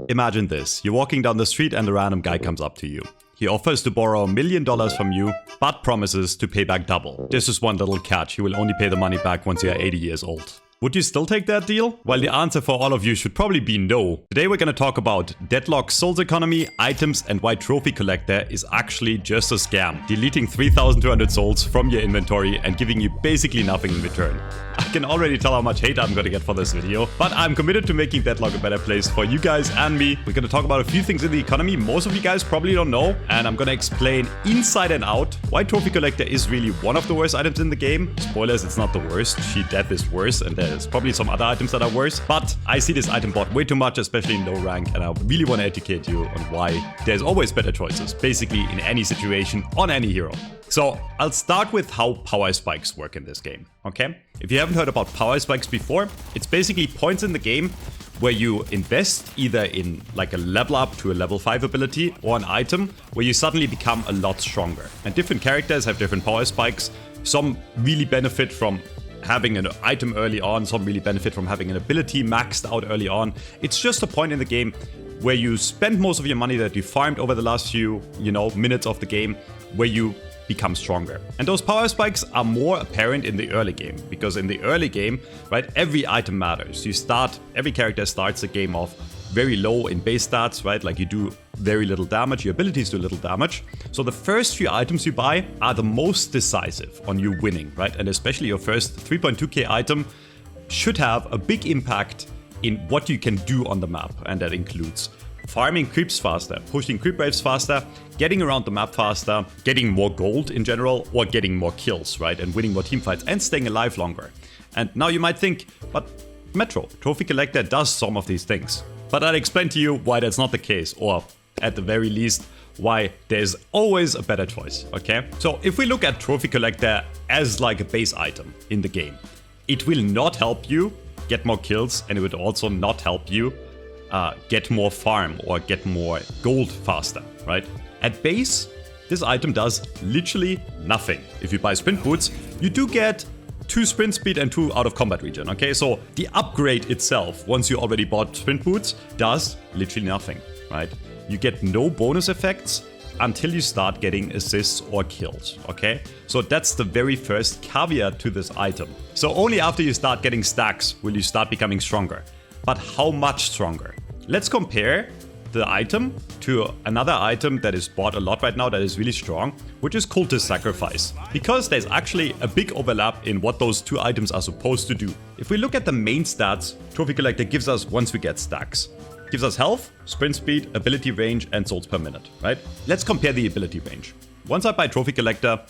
Imagine this, you're walking down the street and a random guy comes up to you. He offers to borrow $1 million from you, but promises to pay back double. There's just one little catch, he will only pay the money back once you're 80 years old. Would you still take that deal? Well, the answer for all of you should probably be no. Today we're gonna talk about Deadlock Souls economy, items, and why Trophy Collector is actually just a scam. Deleting 3,200 souls from your inventory and giving you basically nothing in return. I can already tell how much hate I'm gonna get for this video, but I'm committed to making Deadlock a better place for you guys and me. We're gonna talk about a few things in the economy most of you guys probably don't know, and I'm gonna explain inside and out why Trophy Collector is really one of the worst items in the game. Spoilers, it's not the worst. Sheet Death is worse, and there's probably some other items that are worse, but I see this item bought way too much, especially in low rank, and I really want to educate you on why there's always better choices, basically in any situation, on any hero. So I'll start with how power spikes work in this game, okay? If you haven't heard about power spikes before, it's basically points in the game where you invest either in like a level up to a level 5 ability or an item where you suddenly become a lot stronger. And different characters have different power spikes. Some really benefit from having an item early on, some really benefit from having an ability maxed out early on. It's just a point in the game where you spend most of your money that you farmed over the last few, minutes of the game, where you become stronger. And those power spikes are more apparent in the early game, because in the early game, right, every item matters. Every character starts the game off very low in base stats, right? Like you do very little damage, your abilities do little damage. So the first few items you buy are the most decisive on you winning, right? And especially your first 3.2k item should have a big impact in what you can do on the map. And that includes farming creeps faster, pushing creep waves faster, getting around the map faster, getting more gold in general, or getting more kills, right? And winning more teamfights and staying alive longer. And now you might think, but Metro, Trophy Collector does some of these things. But I'll explain to you why that's not the case, or at the very least, why there's always a better choice, okay? So if we look at Trophy Collector as like a base item in the game, it will not help you get more kills, and it would also not help you get more farm or get more gold faster, right? At base, this item does literally nothing. If you buy sprint boots, you do get 2 sprint speed and 2 out of combat region, okay? So the upgrade itself, once you already bought sprint boots, does literally nothing, right? You get no bonus effects until you start getting assists or kills, okay? So that's the very first caveat to this item. So only after you start getting stacks will you start becoming stronger. But how much stronger? Let's compare the item to another item that is bought a lot right now that is really strong, which is Cultist Sacrifice. Because there's actually a big overlap in what those two items are supposed to do. If we look at the main stats Trophy Collector gives us once we get stacks, gives us health, sprint speed, ability range, and souls per minute, right? Let's compare the ability range. Once I buy Trophy Collector,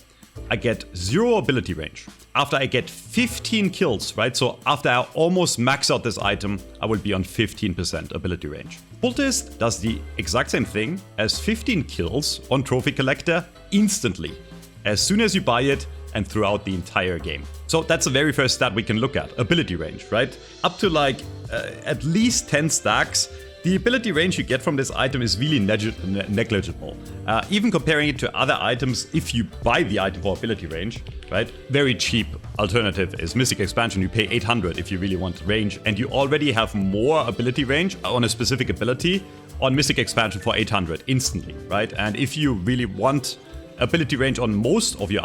I get 0 ability range. After I get 15 kills, right? So after I almost max out this item, I will be on 15% ability range. Cultist does the exact same thing as 15 kills on Trophy Collector instantly, as soon as you buy it and throughout the entire game. So that's the very first stat we can look at, ability range, right? Up to like at least 10 stacks, the ability range you get from this item is really negligible. Even comparing it to other items, if you buy the item for ability range, right? Very cheap alternative is Mystic Expansion. You pay 800 if you really want range, and you already have more ability range on a specific ability on Mystic Expansion for 800 instantly, right? And if you really want ability range on most of your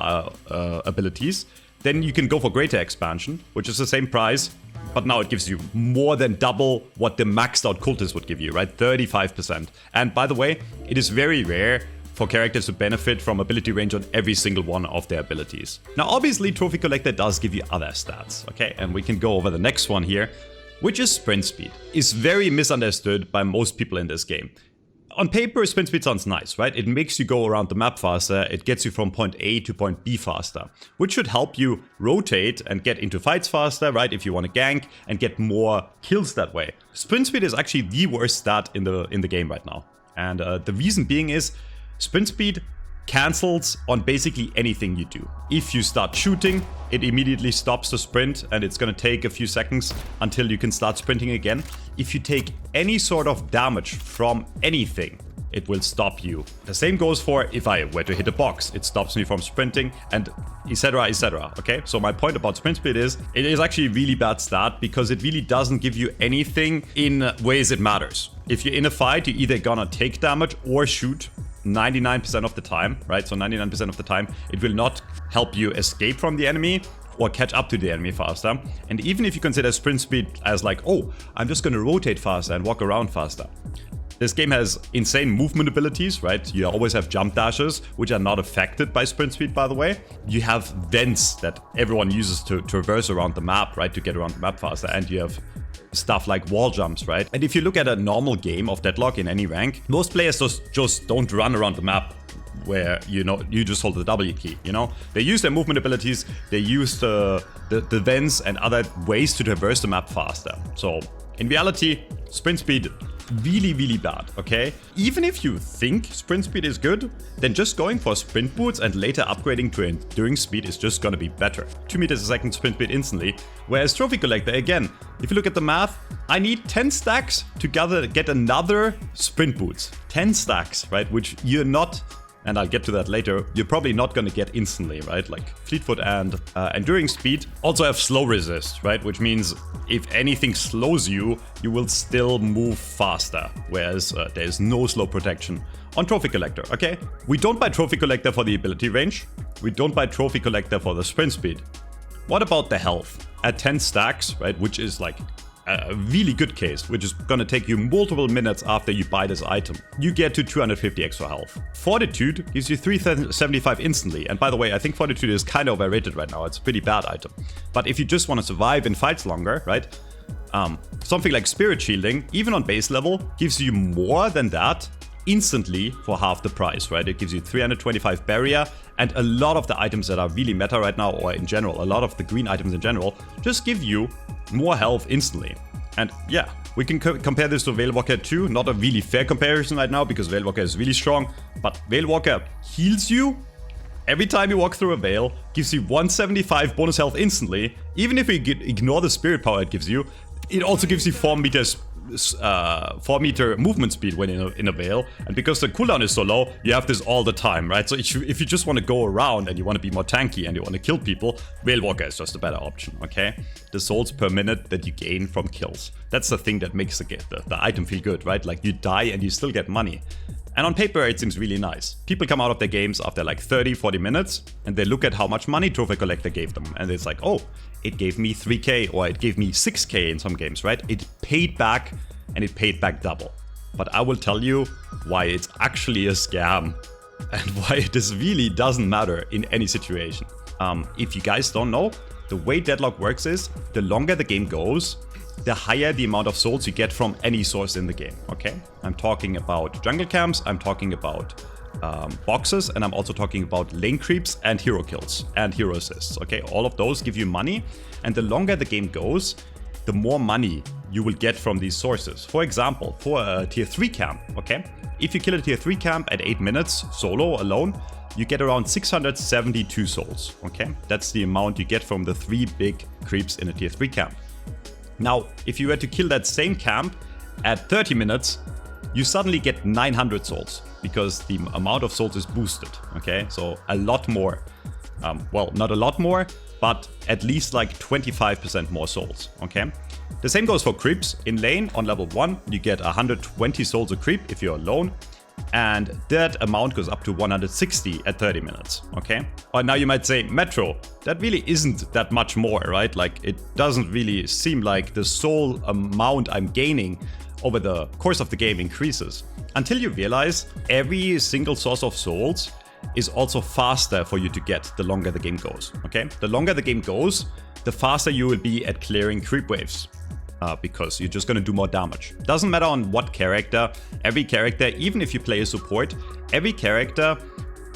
abilities, then you can go for Greater Expansion, which is the same price, but now it gives you more than double what the maxed out Cultist would give you, right? 35%. And by the way, it is very rare for characters to benefit from ability range on every single one of their abilities. Now, obviously, Trophy Collector does give you other stats, okay? And we can go over the next one here, which is sprint speed. It's very misunderstood by most people in this game. On paper, sprint speed sounds nice, right? It makes you go around the map faster, it gets you from point A to point B faster, which should help you rotate and get into fights faster, right? If you want to gank and get more kills that way. Sprint speed is actually the worst stat in the game right now. And the reason being is sprint speed cancels on basically anything you do. If you start shooting, it immediately stops the sprint, and it's going to take a few seconds until you can start sprinting again. If you take any sort of damage from anything, it will stop you. The same goes for if I were to hit a box, it stops me from sprinting, and etc, etc. Okay, so my point about sprint speed is it is actually a really bad stat because it really doesn't give you anything in ways it matters. if you're in a fight, you're either gonna take damage or shoot 99% of the time, right? So 99% of the time, it will not help you escape from the enemy or catch up to the enemy faster. And even if you consider sprint speed as like, oh, I'm just gonna rotate faster and walk around faster. This game has insane movement abilities, right? You always have jump dashes, which are not affected by sprint speed, by the way. You have vents that everyone uses to traverse around the map, right? To get around the map faster. And you have stuff like wall jumps, right? And if you look at a normal game of Deadlock in any rank, most players just don't run around the map where, you just hold the W key, They use their movement abilities, they use the vents and other ways to traverse the map faster. So, in reality, sprint speed, really, really bad, okay? Even if you think sprint speed is good, then just going for sprint boots and later upgrading to enduring speed is just gonna be better. 2 meters a second sprint speed instantly, whereas Trophy Collector, again, if you look at the math, I need 10 stacks to get another sprint boots. 10 stacks, right? Which you're not, and I'll get to that later, you're probably not gonna get instantly, right? Like Fleetfoot and Enduring Speed also have slow resist, right? Which means if anything slows you, you will still move faster, whereas there's no slow protection on Trophy Collector, okay? We don't buy Trophy Collector for the ability range. We don't buy Trophy Collector for the sprint speed. What about the health? At 10 stacks, right, which is like a really good case, which is gonna take you multiple minutes after you buy this item, you get to 250 extra health. Fortitude gives you 375 instantly, and by the way, I think Fortitude is kind of overrated right now. It's a pretty bad item. But if you just want to survive in fights longer, right, something like Spirit Shielding, even on base level, gives you more than that instantly for half the price, right? It gives you 325 barrier, and a lot of the items that are really meta right now, or in general, a lot of the green items in general, just give you more health instantly. And yeah, we can compare this to Veil Walker 2. Not a really fair comparison right now because Veil Walker is really strong, but Veil Walker heals you every time you walk through a veil, gives you 175 bonus health instantly. Even if you ignore the spirit power it gives you, it also gives you 4 meter movement speed when in a veil, and because the cooldown is so low, you have this all the time, right? So if you just want to go around and you want to be more tanky and you want to kill people, Veil Walker is just a better option, okay? The souls per minute that you gain from kills, that's the thing that makes the item feel good, right? Like you die and you still get money. And on paper, it seems really nice. People come out of their games after like 30-40 minutes, and they look at how much money Trophy Collector gave them, and it's like, oh, it gave me 3k, or it gave me 6k in some games, right? It paid back, and it paid back double. But I will tell you why it's actually a scam, and why this really doesn't matter in any situation. If you guys don't know, the way Deadlock works is, the longer the game goes, the higher the amount of souls you get from any source in the game, okay? I'm talking about jungle camps, I'm talking about boxes, and I'm also talking about lane creeps and hero kills and hero assists, okay? All of those give you money, and the longer the game goes, the more money you will get from these sources. For example, for a tier 3 camp, okay? If you kill a tier 3 camp at 8 minutes solo alone, you get around 672 souls, okay? That's the amount you get from the 3 big creeps in a tier 3 camp. Now, if you were to kill that same camp at 30 minutes, you suddenly get 900 souls because the amount of souls is boosted, okay? So a lot more. Well, not a lot more, but at least like 25% more souls, okay? The same goes for creeps. In lane, on level 1, you get 120 souls a creep if you're alone. And that amount goes up to 160 at 30 minutes, okay? Or now you might say, Metro, that really isn't that much more, right? Like, it doesn't really seem like the soul amount I'm gaining over the course of the game increases. Until you realize every single source of souls is also faster for you to get the longer the game goes, okay? The longer the game goes, the faster you will be at clearing creep waves. Because you're just gonna do more damage. Doesn't matter on what character, every character, even if you play a support, every character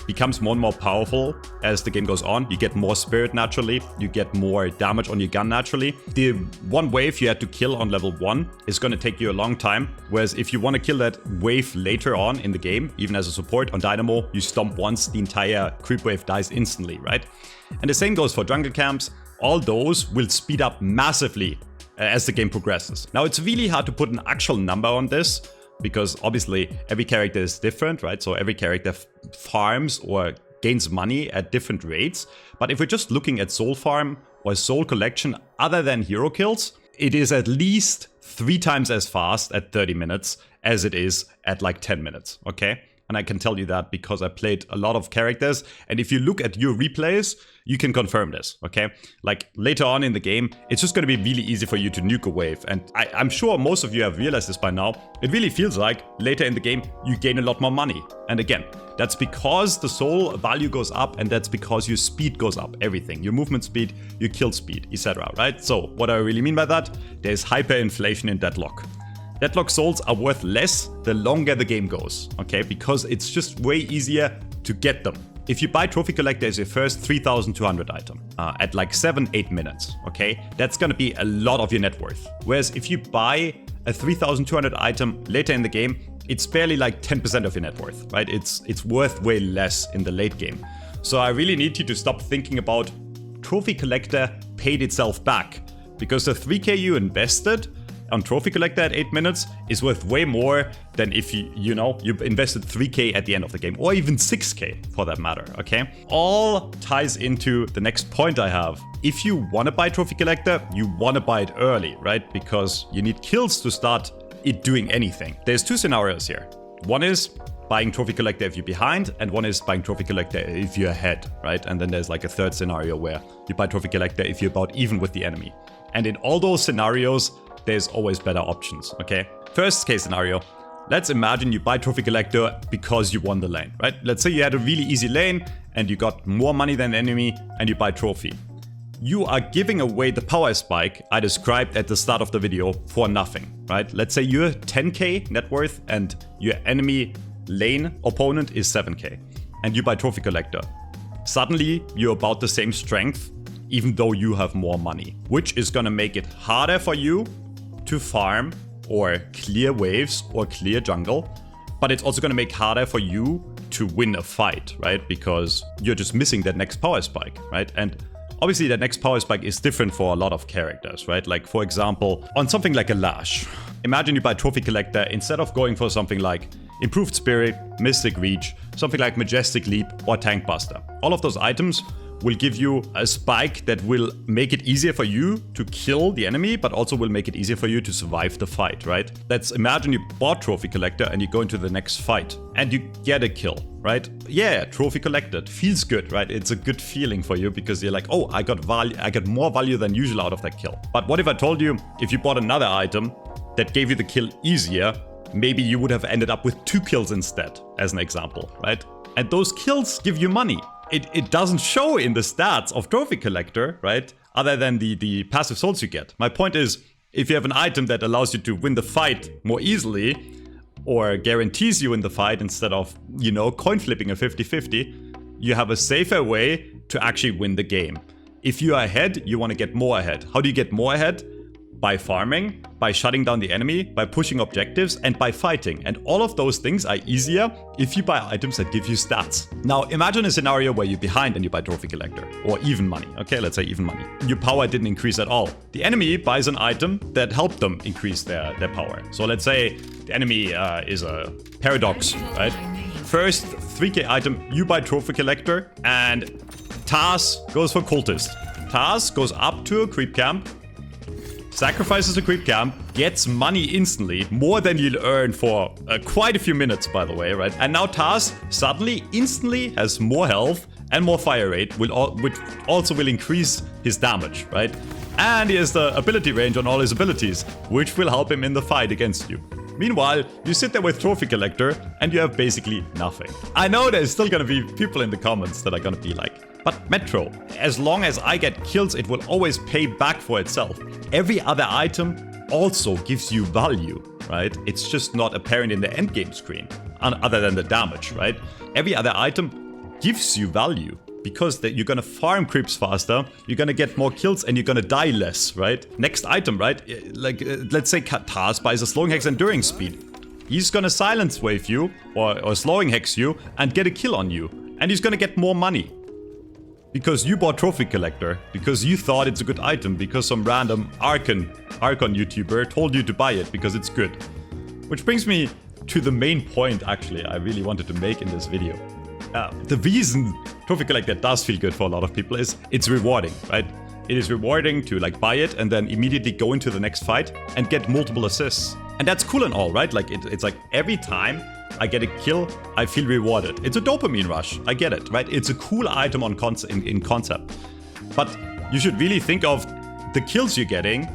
becomes more and more powerful as the game goes on. You get more spirit naturally, you get more damage on your gun naturally. The one wave you had to kill on level 1 is gonna take you a long time, whereas if you wanna kill that wave later on in the game, even as a support on Dynamo, you stomp once, the entire creep wave dies instantly, right? And the same goes for jungle camps. All those will speed up massively as the game progresses. Now, it's really hard to put an actual number on this because obviously every character is different, right? So every character farms or gains money at different rates. But if we're just looking at soul farm or soul collection other than hero kills, it is at least 3 times as fast at 30 minutes as it is at like 10 minutes, okay? And I can tell you that because I played a lot of characters. And if you look at your replays, you can confirm this, okay? Like later on in the game, it's just going to be really easy for you to nuke a wave. And I'm sure most of you have realized this by now. It really feels like later in the game, you gain a lot more money. And again, that's because the soul value goes up, and that's because your speed goes up, everything. Your movement speed, your kill speed, etc., right? So what do I really mean by that? There's hyperinflation in Deadlock. Deadlock souls are worth less the longer the game goes, okay? Because it's just way easier to get them. If you buy Trophy Collector as your first 3,200 item at like 7-8 minutes, okay? That's gonna be a lot of your net worth. Whereas if you buy a 3,200 item later in the game, it's barely like 10% of your net worth, right? It's worth way less in the late game. So I really need you to stop thinking about Trophy Collector paid itself back, because the 3k you invested on Trophy Collector at 8 minutes is worth way more than if you invested 3k at the end of the game, or even 6k for that matter, okay? All ties into the next point I have. If you want to buy Trophy Collector, you want to buy it early, right? Because you need kills to start it doing anything. There's two scenarios here. One is buying Trophy Collector if you're behind, and one is buying Trophy Collector if you're ahead, right? And then there's like a third scenario where you buy Trophy Collector if you're about even with the enemy. And in all those scenarios, there's always better options, okay? First case scenario, let's imagine you buy Trophy Collector because you won the lane, right? Let's say you had a really easy lane and you got more money than the enemy and you buy Trophy. You are giving away the power spike I described at the start of the video for nothing, right? Let's say you're 10k net worth and your enemy lane opponent is 7k and you buy Trophy Collector. Suddenly, you're about the same strength, even though you have more money, which is gonna make it harder for you to farm or clear waves or clear jungle, but it's also gonna make it harder for you to win a fight, right? Because you're just missing that next power spike, right? And obviously that next power spike is different for a lot of characters, right? Like for example, on something like a Lash, imagine you buy Trophy Collector instead of going for something like Improved Spirit, Mystic Reach, something like Majestic Leap or Tank Buster. All of those items will give you a spike that will make it easier for you to kill the enemy, but also will make it easier for you to survive the fight, right? Let's imagine you bought Trophy Collector and you go into the next fight and you get a kill, right? Yeah, Trophy Collected. Feels good, right? It's a good feeling for you because you're like, oh, I got more value than usual out of that kill. But what if I told you, if you bought another item that gave you the kill easier, maybe you would have ended up with 2 kills instead, as an example, right? And those kills give you money. It doesn't show in the stats of Trophy Collector, right? Other than the passive souls you get. My point is, if you have an item that allows you to win the fight more easily, or guarantees you in the fight instead of, coin flipping a 50-50, you have a safer way to actually win the game. If you are ahead, you want to get more ahead. How do you get more ahead? By farming, by shutting down the enemy, by pushing objectives, and by fighting. And all of those things are easier if you buy items that give you stats. Now, imagine a scenario where you're behind and you buy Trophy Collector, or even money. Okay, let's say even money. Your power didn't increase at all. The enemy buys an item that helped them increase their power. So let's say the enemy is a Paradox, right? First 3k item, you buy Trophy Collector, and Taz goes for Cultist. Taz goes up to a creep camp, sacrifices a creep camp, gets money instantly, more than you'll earn for quite a few minutes, by the way, right? And now Taz suddenly, instantly has more health and more fire rate, which also will increase his damage, right? And he has the ability range on all his abilities, which will help him in the fight against you. Meanwhile, you sit there with Trophy Collector and you have basically nothing. I know there's still gonna be people in the comments that are gonna be like, but Metro, as long as I get kills, it will always pay back for itself. Every other item also gives you value, right? It's just not apparent in the endgame screen, other than the damage, right? Every other item gives you value because you're gonna farm creeps faster, you're gonna get more kills, and you're gonna die less, right? Next item, right? Like, let's say Taz buys a slowing hex enduring speed. He's gonna silence wave you, or slowing hex you, and get a kill on you. And he's gonna get more money. Because you bought Trophy Collector, because you thought it's a good item, because some random Archon YouTuber told you to buy it because it's good. Which brings me to the main point, actually, I really wanted to make in this video. The reason Trophy Collector does feel good for a lot of people is it's rewarding, right? It is rewarding to like buy it and then immediately go into the next fight and get multiple assists. And that's cool and all, right? Like it's like every time I get a kill, I feel rewarded. It's a dopamine rush. I get it, right? It's a cool item on in concept. But you should really think of the kills you're getting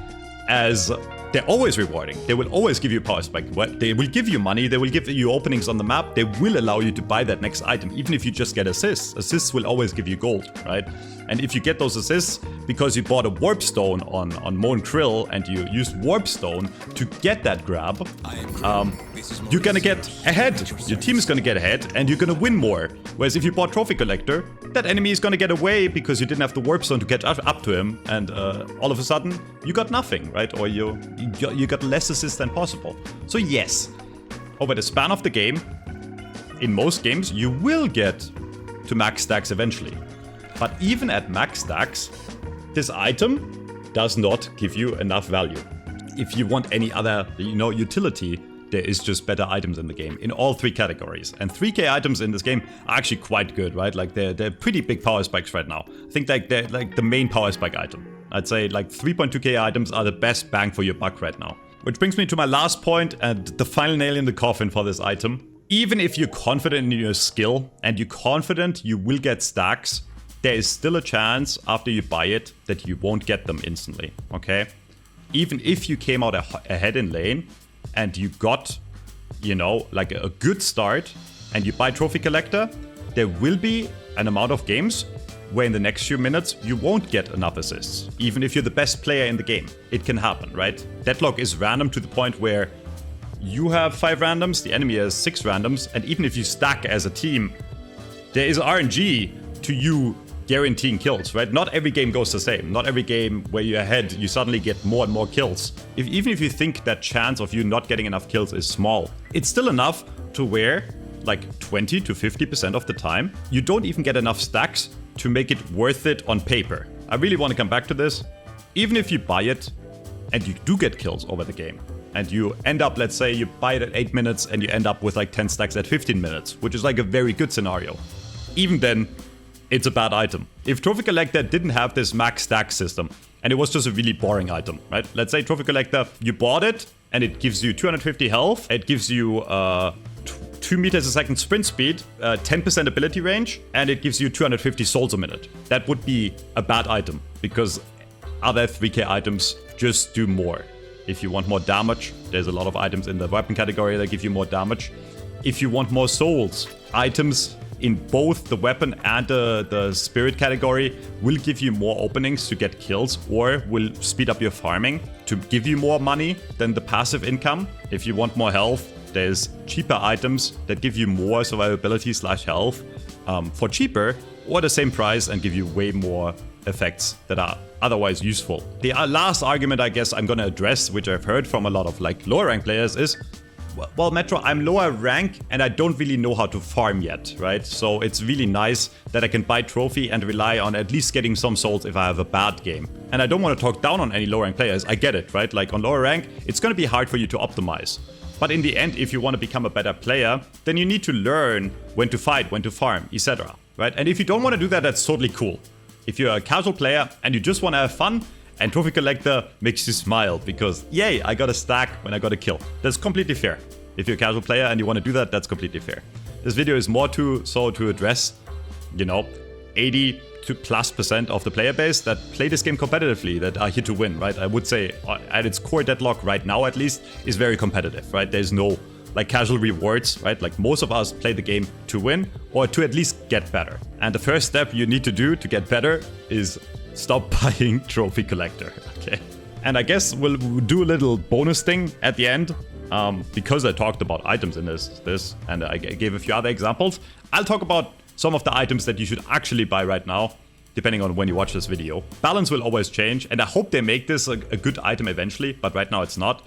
as they're always rewarding. They will always give you power spike. They will give you money. They will give you openings on the map. They will allow you to buy that next item, even if you just get assists. Assists will always give you gold, right? And if you get those assists because you bought a warp stone on Moan Krill and you used warp stone to get that grab, you're gonna get ahead. Your team is gonna get ahead and you're gonna win more. Whereas if you bought Trophy Collector, that enemy is gonna get away because you didn't have the warp stone to catch up to him, and all of a sudden you got nothing, right? Or you got less assists than possible. So yes, over the span of the game, in most games you will get to max stacks eventually. But even at max stacks, this item does not give you enough value. If you want any other, utility, there is just better items in the game in all three categories. And 3k items in this game are actually quite good, right? Like they're pretty big power spikes right now. I think like they're like the main power spike item. I'd say like 3.2k items are the best bang for your buck right now. Which brings me to my last point and the final nail in the coffin for this item. Even if you're confident in your skill and you're confident you will get stacks, there is still a chance after you buy it that you won't get them instantly, okay? Even if you came out ahead in lane and you got, like a good start and you buy Trophy Collector, there will be an amount of games where in the next few minutes you won't get enough assists. Even if you're the best player in the game, it can happen, right? Deadlock is random to the point where you have 5 randoms, the enemy has 6 randoms, and even if you stack as a team, there is RNG to you guaranteeing kills, right? Not every game goes the same. Not every game where you're ahead, you suddenly get more and more kills. Even if you think that chance of you not getting enough kills is small, it's still enough to where, like 20 to 50% of the time, you don't even get enough stacks to make it worth it on paper. I really want to come back to this. Even if you buy it and you do get kills over the game, and you end up, let's say you buy it at 8 minutes and you end up with like 10 stacks at 15 minutes, which is like a very good scenario. Even then, it's a bad item. If Trophy Collector didn't have this max stack system, and it was just a really boring item, right? Let's say Trophy Collector, you bought it, and it gives you 250 health, it gives you 2 meters a second sprint speed, 10% ability range, and it gives you 250 souls a minute. That would be a bad item, because other 3k items just do more. If you want more damage, there's a lot of items in the weapon category that give you more damage. If you want more souls, items in both the weapon and the spirit category will give you more openings to get kills or will speed up your farming to give you more money than the passive income. If you want more health, there's cheaper items that give you more survivability / health for cheaper or the same price and give you way more effects that are otherwise useful. The last argument I guess I'm gonna address, which I've heard from a lot of like lower rank players, is well, Metro, I'm lower rank and I don't really know how to farm yet, right? So it's really nice that I can buy trophy and rely on at least getting some souls if I have a bad game. And I don't want to talk down on any lower rank players, I get it, right? Like on lower rank, it's going to be hard for you to optimize. But in the end, if you want to become a better player, then you need to learn when to fight, when to farm, etc. Right? And if you don't want to do that, that's totally cool. If you're a casual player and you just want to have fun, and Trophy Collector makes you smile because, yay, I got a stack when I got a kill. That's completely fair. If you're a casual player and you want to do that, that's completely fair. This video is more to address, 80+ % of the player base that play this game competitively, that are here to win, right? I would say at its core, Deadlock right now at least is very competitive, right? There's no like casual rewards, right? Like most of us play the game to win or to at least get better. And the first step you need to do to get better is stop buying Trophy Collector, okay? And I guess we'll do a little bonus thing at the end. Because I talked about items in this, and I gave a few other examples, I'll talk about some of the items that you should actually buy right now, depending on when you watch this video. Balance will always change, and I hope they make this a good item eventually, but right now it's not.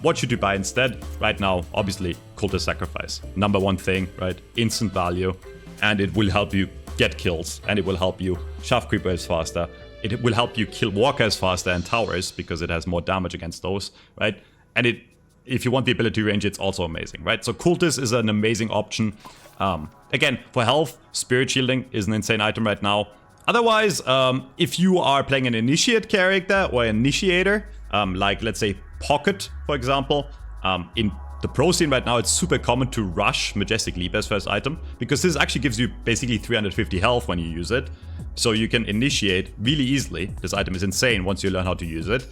What should you buy instead? Right now, obviously, Cultist Sacrifice. Number one thing, right? Instant value, and it will help you get kills, and it will help you shove creepers faster. It will help you kill walkers faster and towers, because it has more damage against those, right? And if you want the ability range, it's also amazing, right? So Cultist is an amazing option. Again, for health, Spirit Shielding is an insane item right now. Otherwise, if you are playing an Initiate character or Initiator, like let's say Pocket, for example, In the pro scene right now, it's super common to rush Majestic Leap as first item, because this actually gives you basically 350 health when you use it. So you can initiate really easily. This item is insane once you learn how to use it.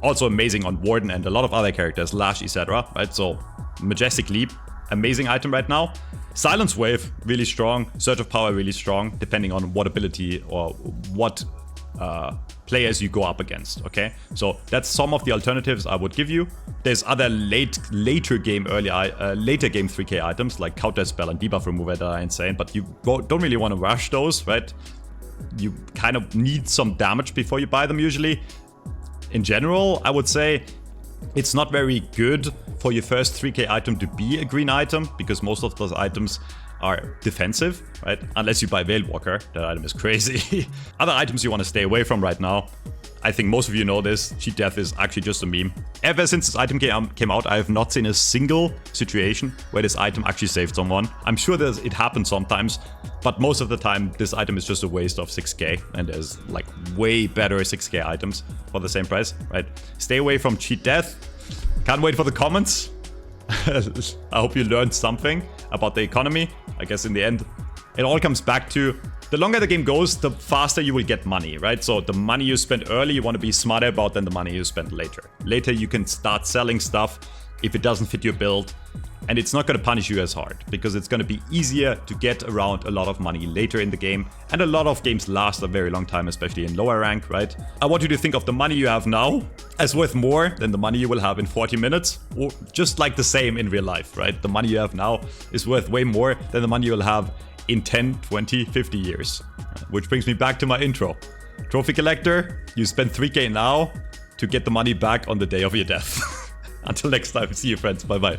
Also amazing on Warden and a lot of other characters, Lash, etc. Right? So Majestic Leap, amazing item right now. Silence Wave, really strong. Surge of Power, really strong, depending on what ability or what players you go up against, okay? So that's some of the alternatives I would give you. There's other later game 3k items like Counter Spell and Debuff Remover that are insane, but you don't really want to rush those, right? You kind of need some damage before you buy them usually. In general, I would say it's not very good for your first 3k item to be a green item, because most of those items are defensive, right? Unless you buy Veilwalker, that item is crazy. Other items you want to stay away from right now, I think most of you know this, Cheat Death is actually just a meme. Ever since this item came out, I have not seen a single situation where this item actually saved someone. I'm sure it happens sometimes, but most of the time this item is just a waste of 6k, and there's like way better 6k items for the same price, right? Stay away from Cheat Death. Can't wait for the comments. I hope you learned something about the economy. I guess in the end, it all comes back to the longer the game goes, the faster you will get money, right? So the money you spend early, you want to be smarter about than the money you spend later. Later, you can start selling stuff if it doesn't fit your build, and it's not going to punish you as hard, because it's going to be easier to get around a lot of money later in the game, and a lot of games last a very long time, especially in lower rank, right? I want you to think of the money you have now as worth more than the money you will have in 40 minutes, or just like the same in real life, right? The money you have now is worth way more than the money you will have in 10, 20, 50 years. Which brings me back to my intro. Trophy collector, you spend 3k now to get the money back on the day of your death. Until next time, see you friends, bye bye.